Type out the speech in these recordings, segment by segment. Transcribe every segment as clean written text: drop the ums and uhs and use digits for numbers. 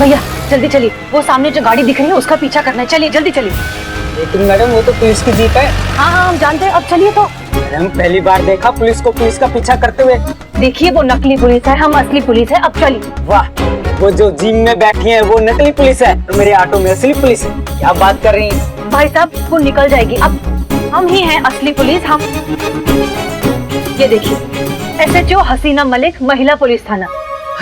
भैया जल्दी चलिए, वो सामने जो गाड़ी दिख रही है उसका पीछा करना है, चलिए जल्दी चलिए। लेकिन मैडम वो तो पुलिस की जीप है। हाँ हम जानते हैं, अब चलिए तो। मैडम पहली बार देखा पुलिस को पुलिस का पीछा करते हुए। देखिए वो नकली पुलिस है, हम असली पुलिस है, अब चलिए। वाह, वो जो जीप में बैठी है वो नकली पुलिस है और मेरे ऑटो में असली पुलिस है। क्या बात कर रही हैं? भाई साहब वो निकल जाएगी, अब हम ही हैं असली पुलिस। हम ये देखिए, SHO हसीना मलिक, महिला पुलिस थाना।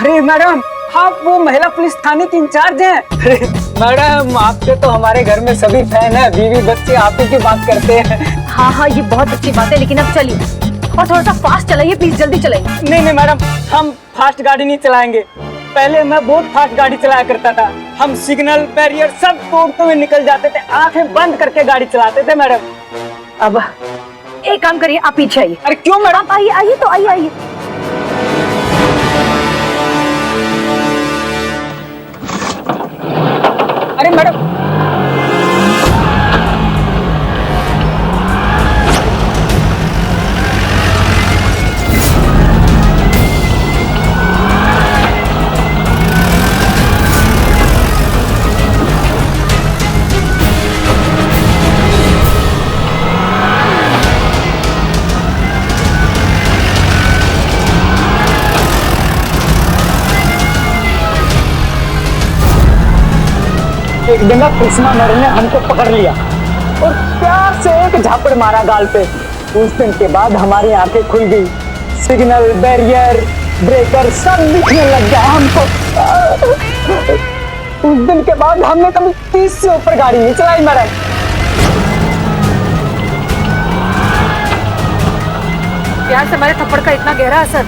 अरे मैडम, आप वो महिला पुलिस थाने की इंचार्ज हैं? अरे मैडम, आपके तो हमारे घर में सभी फैन है, बीवी बच्चे आप ही की बात करते हैं। हाँ ये बहुत अच्छी बात है, लेकिन अब चलिए और थोड़ा सा फास्ट चलाइए प्लीज, जल्दी चलाइए। नहीं मैडम, हम फास्ट गाड़ी नहीं चलाएंगे। पहले मैं बहुत फास्ट गाड़ी चलाया करता था। हम सिग्नल बैरियर सब तोड़ते हुए निकल जाते थे, आंखें बंद करके गाड़ी चलाते थे मैडम। अब एक काम करिए, आप पीछे आइए। अरे क्यों मैडम? आप आइए तो आइए। अरे मैडम, एक दिन कृष्णा मैडम ने हमको पकड़ लिया और प्यार से एक झापड़ मारा गाल पे। उस दिन के बाद हमारी आंखें खुल गई, सिग्नल बैरियर ब्रेकर सब दिखने लग गया हमको। उस दिन के बाद हमने कभी 30 से ऊपर गाड़ी नहीं चलाई मैडम। प्यार से हमारे थप्पड़ का इतना गहरा असर?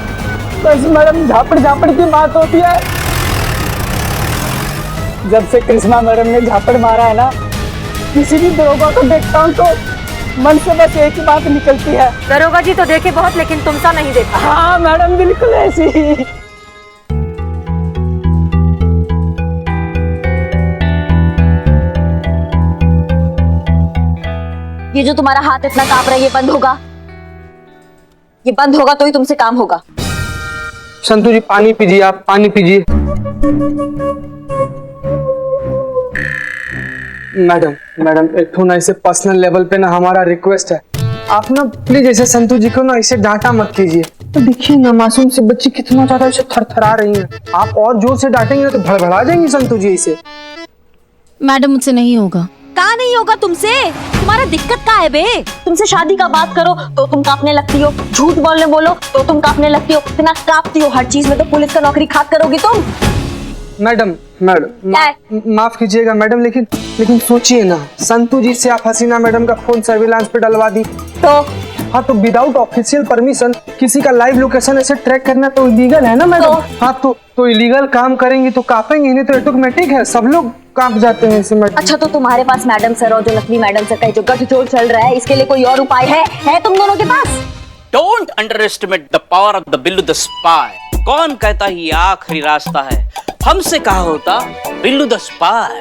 बस मैडम, झापड़ झापड़ की बात होती है। जब से कृष्णा मैडम ने झापड़ मारा है ना, किसी भी दरोगा को देखता हूँ तो मन से बस एक ही बात निकलती है। दरोगा जी तो देखे बहुत, लेकिन तुमसा नहीं देखा। हाँ मैडम, बिल्कुल ऐसी ही। ये जो तुम्हारा हाथ इतना कांप रहा है, ये बंद होगा? ये बंद होगा तो ही तुमसे काम होगा। संतू जी पानी पीजिए, आप पानी पीजिए। मैडम एक तो ना ऐसे पर्सनल लेवल पे ना हमारा रिक्वेस्ट है, आप ना प्लीज ऐसे संतू जी को ना ऐसे डांटा मत कीजिए। तो देखिए ना मासूम से बच्ची कितना ज्यादा ऐसे थरथरा रही हैं। आप और जोर से डांटेंगे तो भड़बड़ा जाएंगी संतू जी इसे। मैडम मुझसे नहीं होगा। कहाँ नहीं होगा तुमसे? तुम्हारा दिक्कत क्या है बे? तुमसे शादी का बात करो तो तुम कांपने लगती हो, झूठ बोलने बोलो तो तुम कांपने लगती हो, इतना कांपती हो हर चीज में, तो पुलिस का नौकरी खाक करोगी तुम? मैडम माफ कीजिएगा मैडम, लेकिन सोचिए ना, संतू जी से आप हसीना मैडम का फोन सर्विलांस पे डलवा दी तो? हाँ तो विदाउट ऑफिशियल परमिशन किसी का लाइव लोकेशन ऐसे ट्रैक करना तो इलीगल है ना मैडम? हाँ तो इलीगल काम करेंगे तो कांपेंगे, नहीं तो ऑटोमेटिक है, सब लोग कांप जाते हैं ऐसे मैडम। अच्छा तो तुम्हारे पास मैडम सर और जो नकली मैडम सर का जो गठजोड़ चल रहा है, इसके लिए कोई और उपाय है तुम दोनों के पास? Don't underestimate the power of the Billu the spy. कौन कहता ही आखिरी रास्ता है, हमसे कहा होता बिल्लू द स्पाई।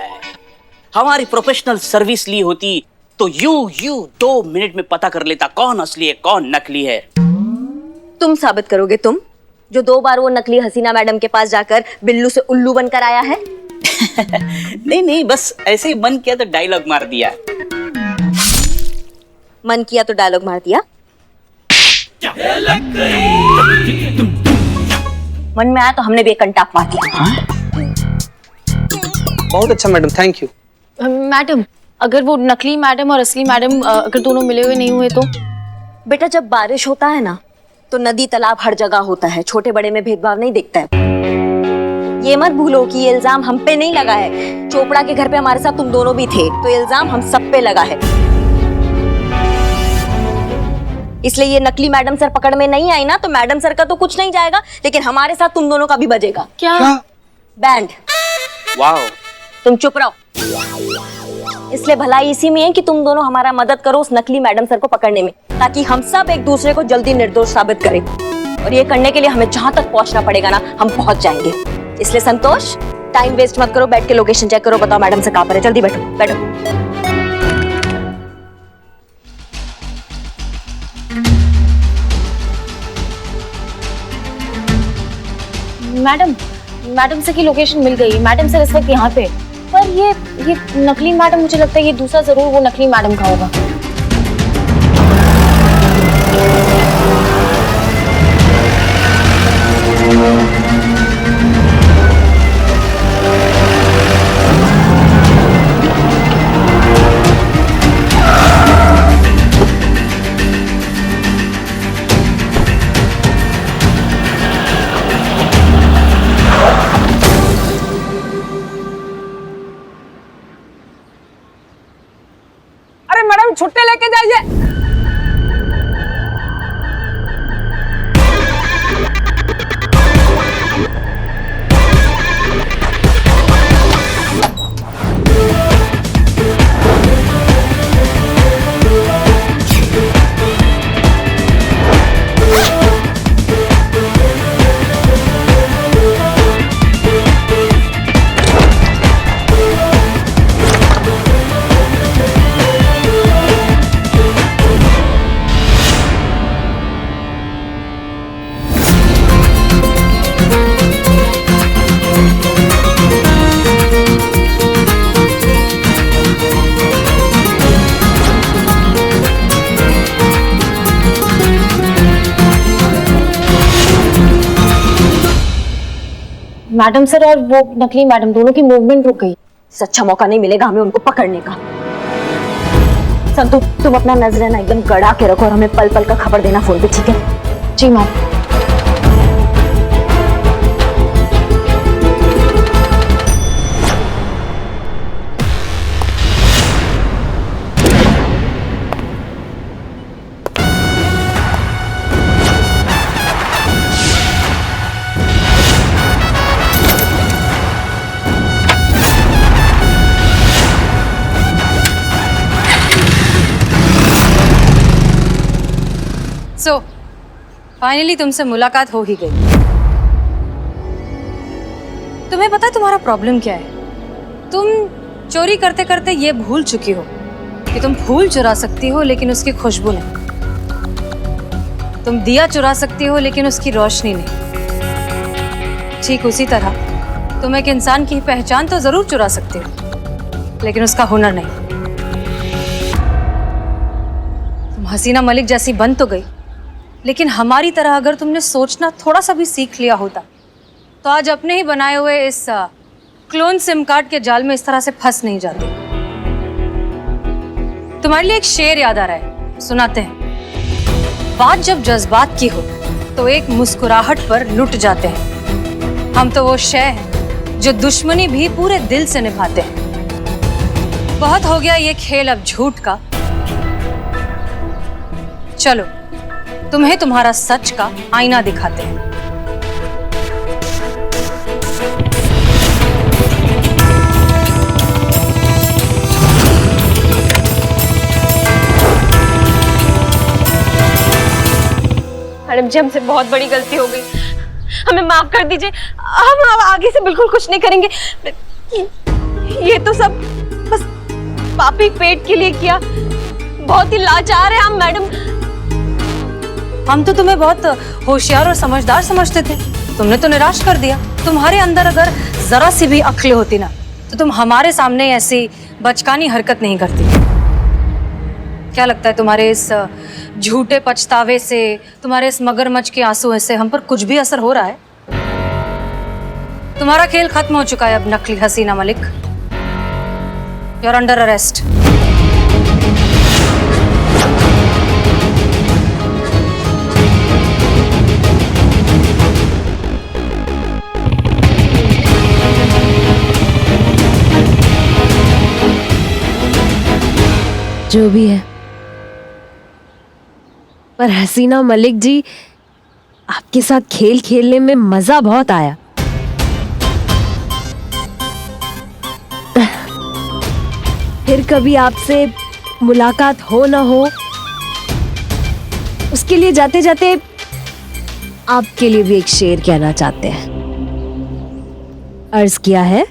हमारी प्रोफेशनल सर्विस ली होती तो यू 2 मिनट में पता कर लेता कौन असली है कौन नकली है। तुम साबित करोगे, तुम जो 2 बार वो नकली हसीना मैडम के पास जाकर बिल्लू से उल्लू बनकर आया है? नहीं बस ऐसे ही मन किया तो डायलॉग मार दिया। मन किया तो डायलॉग मार दिया? मन में आया तो हमने भी एक कंटाप मार दिया। बहुत अच्छा मैडम, थैंक यू। मैडम अगर वो नकली मैडम और असली मैडम अगर दोनों मिले हुए नहीं हुए तो? बेटा जब बारिश होता है ना तो नदी तालाब हर जगह होता है, छोटे बड़े में भेदभाव नहीं दिखता है। ये मत भूलो कि ये इल्जाम हम पे नहीं लगा है, चोपड़ा के घर पे हमारे साथ तुम दोनों भी थे, तो इल्जाम हम सब पे लगा है। इसलिए ये नकली मैडम सर पकड़ में नहीं आई ना तो मैडम सर का तो कुछ नहीं जाएगा, लेकिन हमारे साथ तुम दोनों का भी बजेगा। क्या? बैंड। वाओ। तुम चुप रहो। इसलिए भलाई इसी में है कि तुम दोनों हमारा मदद करो उस नकली मैडम सर को पकड़ने में, ताकि हम सब एक दूसरे को जल्दी निर्दोष साबित करें। और ये करने के लिए हमें जहां तक पहुंचना पड़ेगा ना, हम पहुंच जाएंगे। इसलिए संतोष, टाइम वेस्ट मत करो, बैठ के लोकेशन चेक करो, बताओ मैडम से कहां पर है, जल्दी बैठो बैठो। मैडम मैडम सर की लोकेशन मिल गई। मैडम सर इस वक्त यहाँ पे, पर ये नकली मैडम, मुझे लगता है ये दूसरा जरूर वो नकली मैडम का होगा। अरे मैडम छुट्टी लेके जाइए। मैडम सर और वो नकली मैडम दोनों की मूवमेंट रुक गई। अच्छा मौका नहीं मिलेगा हमें उनको पकड़ने का। संतु तुम अपना नजराना एकदम गड़ा के रखो और हमें पल पल का खबर देना फोन पे, ठीक है? जी मैम। सो फाइनली तुमसे मुलाकात हो ही गई। तुम्हें पता है तुम्हारा प्रॉब्लम क्या है? तुम चोरी करते करते ये भूल चुकी हो कि तुम फूल चुरा सकती हो लेकिन उसकी खुशबू नहीं, तुम दिया चुरा सकती हो लेकिन उसकी रोशनी नहीं। ठीक उसी तरह तुम एक इंसान की पहचान तो जरूर चुरा सकती हो लेकिन उसका हुनर नहीं। तुम हसीना मलिक जैसी बन तो गई, लेकिन हमारी तरह अगर तुमने सोचना थोड़ा सा भी सीख लिया होता तो आज अपने ही बनाए हुए इस क्लोन सिम कार्ड के जाल में इस तरह से फंस नहीं जाते। तुम्हारे लिए एक शेर याद आ रहा है, सुनाते हैं। बात जब जज्बात की हो तो एक मुस्कुराहट पर लुट जाते हैं। हम तो वो शय हैं जो दुश्मनी भी पूरे दिल से निभाते हैं। बहुत हो गया ये खेल अब झूठ का, चलो तुम्हें तुम्हारा सच का आईना दिखाते हैं। मैडम जी हमसे बहुत बड़ी गलती हो गई, हमें माफ कर दीजिए। हम आगे से बिल्कुल कुछ नहीं करेंगे। ये तो सब बस पापी पेट के लिए किया। बहुत ही लाचार है हम मैडम। हम तो तुम्हें बहुत होशियार और समझदार समझते थे, तुमने तो निराश कर दिया। तुम्हारे अंदर अगर जरा सी भी अक्ल होती ना तो तुम हमारे सामने ऐसी बचकानी हरकत नहीं करती। क्या लगता है तुम्हारे इस झूठे पछतावे से, तुम्हारे इस मगरमच्छ के आंसू से हम पर कुछ भी असर हो रहा है? तुम्हारा खेल खत्म हो चुका है अब नकली Haseena Malik. You are under arrest. जो भी है, पर हसीना मलिक जी, आपके साथ खेल खेलने में मजा बहुत आया। फिर कभी आपसे मुलाकात हो ना हो, उसके लिए जाते जाते आपके लिए भी एक शेर कहना चाहते हैं। अर्ज किया है,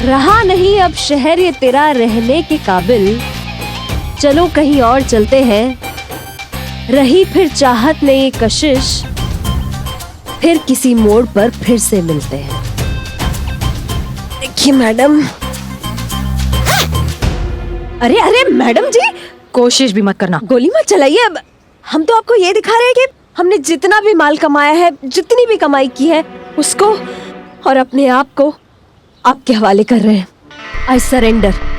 रहा नहीं अब शहर ये तेरा रहने के काबिल, चलो कहीं और चलते हैं। रही फिर चाहत ने ये कशिश, फिर किसी मोड़ पर फिर से मिलते हैं। देखिए मैडम। अरे अरे मैडम जी, कोशिश भी मत करना। गोली मत चलाइए। अब हम तो आपको ये दिखा रहे हैं कि हमने जितना भी माल कमाया है, जितनी भी कमाई की है, उसको और अपने आप को आपके हवाले कर रहे हैं। I surrender.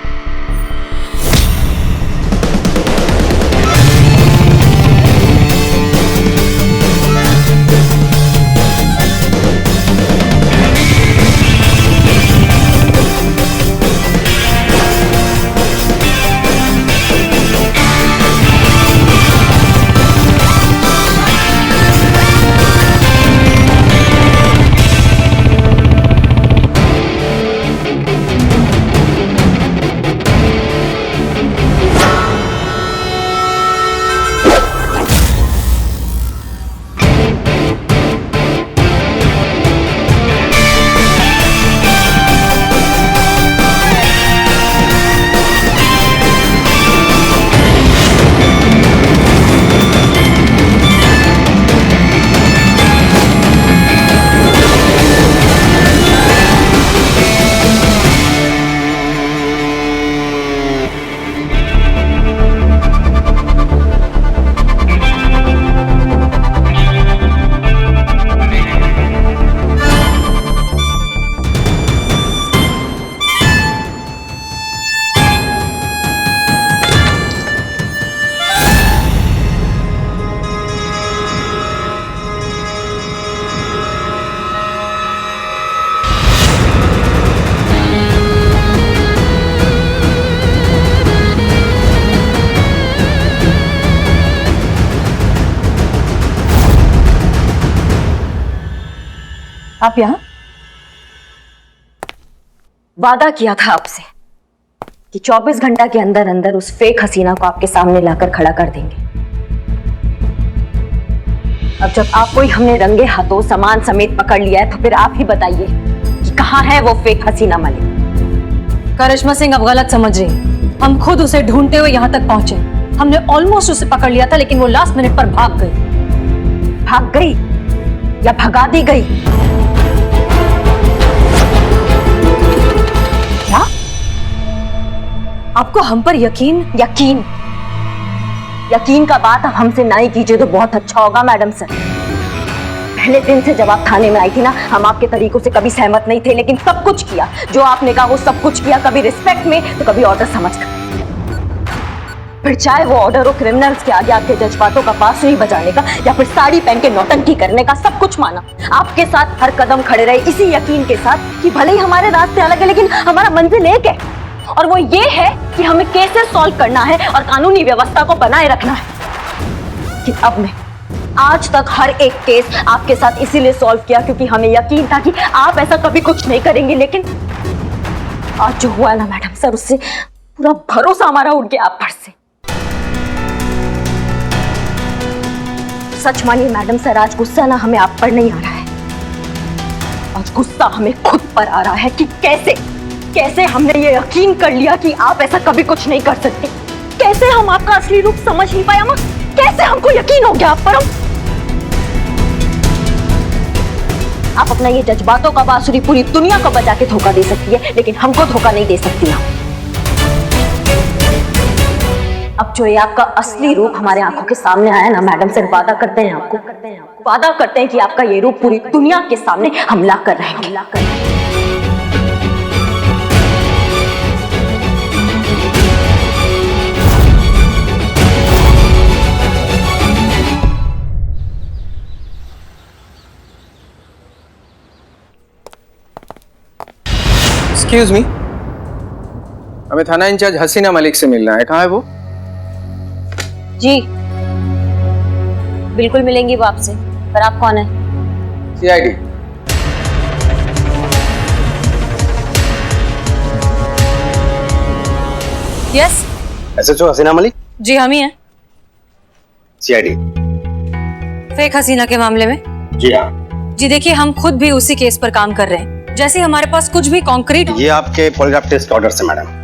आप यहाँ? वादा किया था आपसे कि 24 घंटा के अंदर अंदर उस फेक हसीना को आपके सामने लाकर खड़ा कर देंगे। अब जब आपको ही हमने रंगे हाथों सामान समेत पकड़ लिया है, तो फिर आप ही बताइए कि कहाँ है वो फेक हसीना मलिक। करिश्मा सिंह अब गलत समझ रही हैं। हम खुद उसे ढूंढते हुए यहाँ तक पहुंचे। हमने ऑलमोस्ट उसे पकड़ लिया था, लेकिन वो लास्ट मिनट पर भाग गई। भाग गई या भगा दी गई? क्या आपको हम पर यकीन? यकीन का बात आप हमसे ना ही कीजिए तो बहुत अच्छा होगा मैडम सर। पहले दिन से जब आप थाने में आई थी ना, हम आपके तरीकों से कभी सहमत नहीं थे, लेकिन सब कुछ किया जो आपने कहा, वो सब कुछ किया। कभी रिस्पेक्ट में तो कभी ऑर्डर समझकर। फिर चाहे वो ऑर्डर हो क्रिमिनल्स के आगे आपके जज्बातों का बांसुरी बजाने का, या फिर साड़ी पहन के नौटंकी करने का, सब कुछ माना। आपके साथ हर कदम खड़े रहे इसी यकीन के साथ कि भले ही हमारे रास्ते अलग है, लेकिन हमारा मंजिल एक है, और वो ये है कि हमें केसेस सॉल्व करना है और कानूनी व्यवस्था को बनाए रखना है। कि अब मैं आज तक हर एक केस आपके साथ इसीलिए सॉल्व किया क्योंकि हमें यकीन था कि आप ऐसा कभी कुछ नहीं करेंगे। लेकिन आज जो हुआ ना मैडम सर, उससे पूरा भरोसा हमारा उठ गया आप पर से। सच मानिए मैडम सर, आज गुस्सा ना हमें आप पर नहीं आ रहा है, आज गुस्सा हमें खुद पर आ रहा है कि कैसे हमने ये यकीन कर लिया कि आप ऐसा कभी कुछ नहीं कर सकते। कैसे हम आपका असली रूप समझ नहीं पाया मां, कैसे हमको यकीन हो गया आप पर। आप अपना ये जज्बातों का बांसुरी पूरी दुनिया को बजा के धोखा दे सकती है, लेकिन हमको धोखा नहीं दे सकती आप। अब जो ये आपका असली रूप हमारे आंखों के सामने आया ना मैडम सर, वादा करते हैं कि आपका ये रूप पूरी दुनिया के सामने हम ला कर रहेंगे। एक्सक्यूज मी, हमें थाना इंचार्ज हसीना मलिक से मिलना है। कहाँ है वो? जी बिल्कुल मिलेंगी वो आपसे, पर आप कौन है? सीआईडी। यस एसएचओ हसीना मलिक? जी हम ही हैं। सीआईडी। फेक हसीना के मामले में? जी हाँ। जी देखिए, हम खुद भी उसी केस पर काम कर रहे हैं। जैसे हमारे पास कुछ भी कॉन्क्रीट। ये आपके पॉलीग्राफ टेस्ट ऑर्डर से मैडम।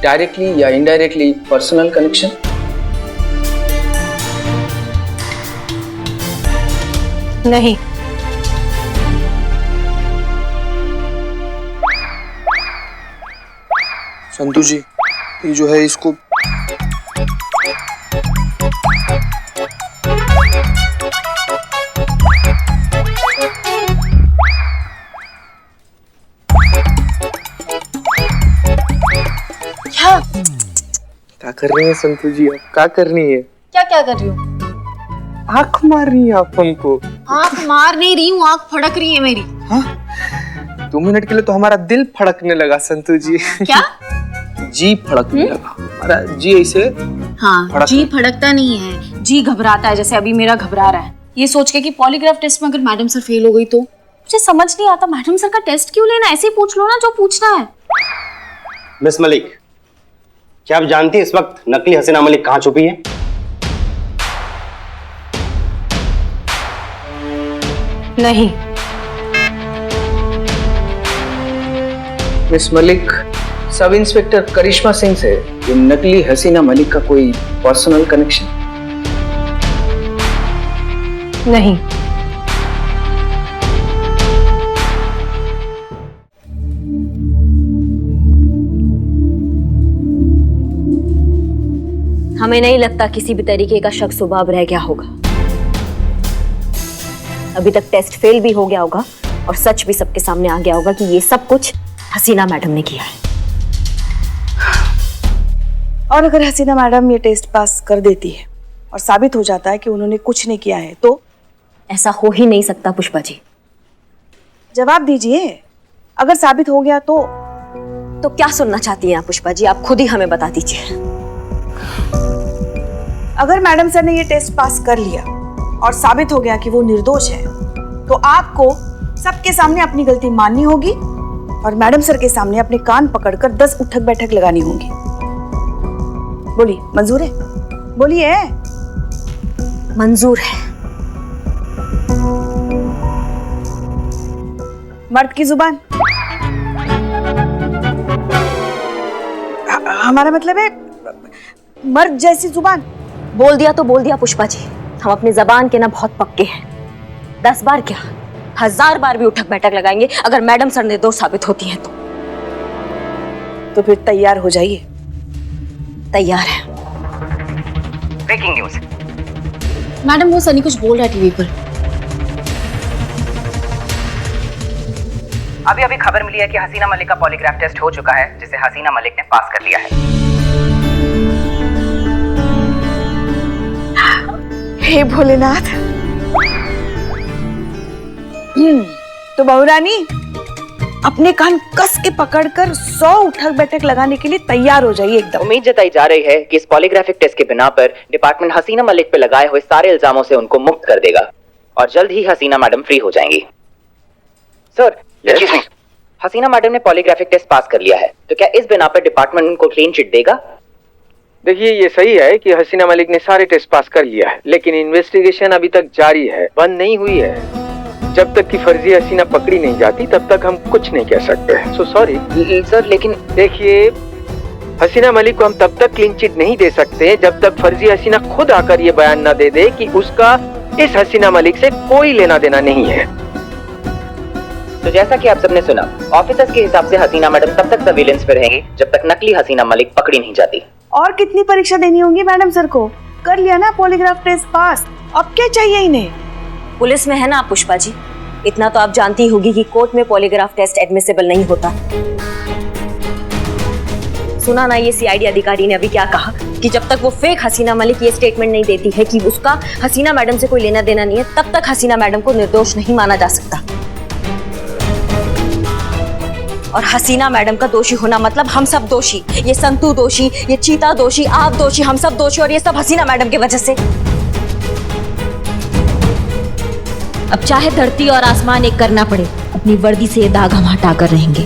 डायरेक्टली या इनडायरेक्टली पर्सनल कनेक्शन? नहीं। संतू जी, ये जो है इसको क्या कर रही है संतू जी? आप क्या करनी है? क्या क्या कर रही हूँ? आंख मार रही है आप हमको। आँख मार नहीं रही हूँ, आँख फड़क रही है मेरी। हाँ? 2 मिनट के लिए तो हमारा दिल फड़कने लगा संतू जी। क्या? जी फड़कने लगा हमारा, जी ऐसे। हाँ, जी फड़कता नहीं है, जी घबराता है, जैसे अभी मेरा घबरा रहा है। ये सोच के कि पॉलीग्राफ टेस्ट में अगर मैडम सर फेल हो गई तो। मुझे समझ नहीं आता, मैडम सर का टेस्ट क्यों लेना? ऐसे ही पूछ लो ना जो पूछना है। मिस मलिक, क्या आप जानती हैं इस वक्त नकली हसीना मलिक कहाँ छुपी है? नहीं। मिस मलिक, सब इंस्पेक्टर करिश्मा सिंह से ये नकली हसीना मलिक का कोई पर्सनल कनेक्शन? नहीं। हमें नहीं लगता किसी भी तरीके का शक सुबह रह गया होगा। अभी तक टेस्ट फेल भी हो गया होगा और सच भी सबके सामने आ गया होगा कि ये सब कुछ हसीना मैडम ने किया है। और अगर हसीना मैडम ये टेस्ट पास कर देती है और साबित हो जाता है कि उन्होंने कुछ नहीं किया है तो? ऐसा हो ही नहीं सकता पुष्पा जी। जवाब दीजिए, अगर साबित हो गया तो? तो क्या सुनना चाहती हैं आप पुष्पा जी? आप खुद ही हमें बता दीजिए। अगर मैडम सर ने ये टेस्ट पास कर लिया और साबित हो गया कि वो निर्दोष है तो आपको सबके सामने अपनी गलती माननी होगी और मैडम सर के सामने अपने कान पकड़कर 10 उठक बैठक लगानी होगी। बोलिए, मंजूर है? बोलिए। मंजूर है। मर्द की जुबान। हमारा मतलब है मर्द जैसी जुबान। बोल दिया तो बोल दिया पुष्पा जी, हम अपनी जबान के ना बहुत पक्के हैं। 10 बार क्या, 1000 बार भी उठक बैठक लगाएंगे अगर मैडम सर निर्दोष साबित होती हैं तो फिर तैयार हो जाइए। तैयार है। Breaking news. मैडम, वो सनी कुछ बोल रहा है टीवी पर। अभी अभी खबर मिली है कि हसीना मलिक का पॉलीग्राफ टेस्ट हो चुका है, जिसे हसीना मलिक ने पास कर लिया है। हे भोलेनाथ। तो बहुरानी अपने कान कस के पकड़कर 100 उठक बैठक लगाने के लिए तैयार हो जाइए एकदम। उम्मीद जताई जा रही है कि इस पॉलीग्राफिक टेस्ट के बिना पर डिपार्टमेंट हसीना मलिक पे लगाए हुए सारे इल्जामों से उनको मुक्त कर देगा और जल्द ही हसीना मैडम फ्री हो जाएंगी। सर, एक्सक्यूज मी, हसीना मैडम ने पॉलीग्राफिक टेस्ट पास कर लिया है, तो क्या इस बिना पर डिपार्टमेंट उनको क्लीन चिट देगा? देखिए, ये सही है कि हसीना मलिक ने सारे टेस्ट पास कर लिया है, लेकिन इन्वेस्टिगेशन अभी तक जारी है, बंद नहीं हुई है। जब तक कि फर्जी हसीना पकड़ी नहीं जाती तब तक हम कुछ नहीं कह सकते। सो सॉरी सर, लेकिन देखिए, हसीना मलिक को हम तब तक क्लीन चिट नहीं दे सकते जब तक फर्जी हसीना खुद आकर ये बयान न दे दे कि उसका इस हसीना मलिक से कोई लेना देना नहीं है। तो जैसा कि आप सबने सुना, ऑफिसर्स के हिसाब से हसीना मैडम तब तक सर्विलेंस पे रहेंगी जब तक नकली हसीना मलिक पकड़ी नहीं जाती। और कितनी परीक्षा देनी होगी मैडम सर को? कर लिया ना पॉलीग्राफ टेस्ट पास, अब क्या चाहिए इन्हें? पुलिस में है ना आप पुष्पा जी, इतना तो आप जानती होगी कि कोर्ट में पॉलीग्राफ टेस्ट एडमिसिबल नहीं होता। सुना ना ये सीआईडी अधिकारी ने अभी क्या कहा कि जब तक वो फेक हसीना मलिक ये स्टेटमेंट नहीं देती है कि उसका हसीना मैडम से कोई लेना देना नहीं है, तब तक हसीना मैडम को निर्दोष नहीं माना जा सकता। और हसीना मैडम का दोषी होना मतलब हम सब दोषी, ये संतू दोषी, ये चीता दोषी, आप दोषी, हम सब दोषी, और ये सब हसीना मैडम की वजह से। अब चाहे धरती और आसमान एक करना पड़े, अपनी वर्दी से ये दाग हम हटा कर रहेंगे।